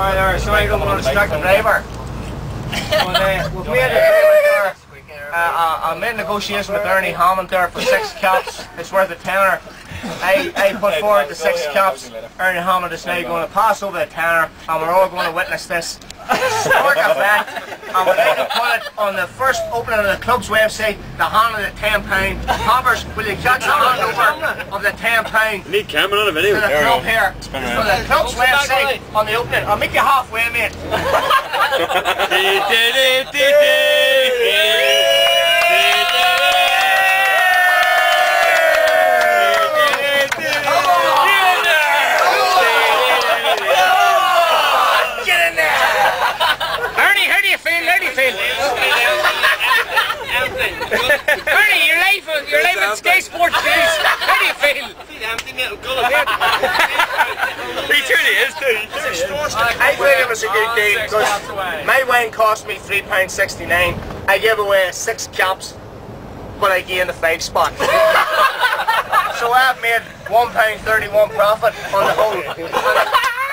Alright, alright, so I'm going to instruct the driver. We've made the driver there. I made a negotiation with Ernie Hammond there for 6 caps. It's worth a tenner. I put forward the 6 caps. Ernie Hammond is now going to pass over the tenner, and we're all going to witness this sport event. And we're going to put it on the first opening of the club's website, the hand of the £10. Hoppers, will you catch the handover of the £10? Need camera on a video. To the club here. On the club's website, on the opening. I'll meet you halfway, mate. Ernie, you're live in Sky Sports News. How do you feel? He truly is too. I think it was a good deal because my wine cost me £3.69. I gave away 6 caps, but I gained a 5 spot. So I've made £1.31 profit on the whole. You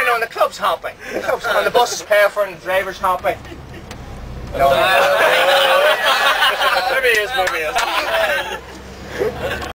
know, and the club's happy. And the bus is paying for it, and the driver's happy. Maybe he is, maybe he is.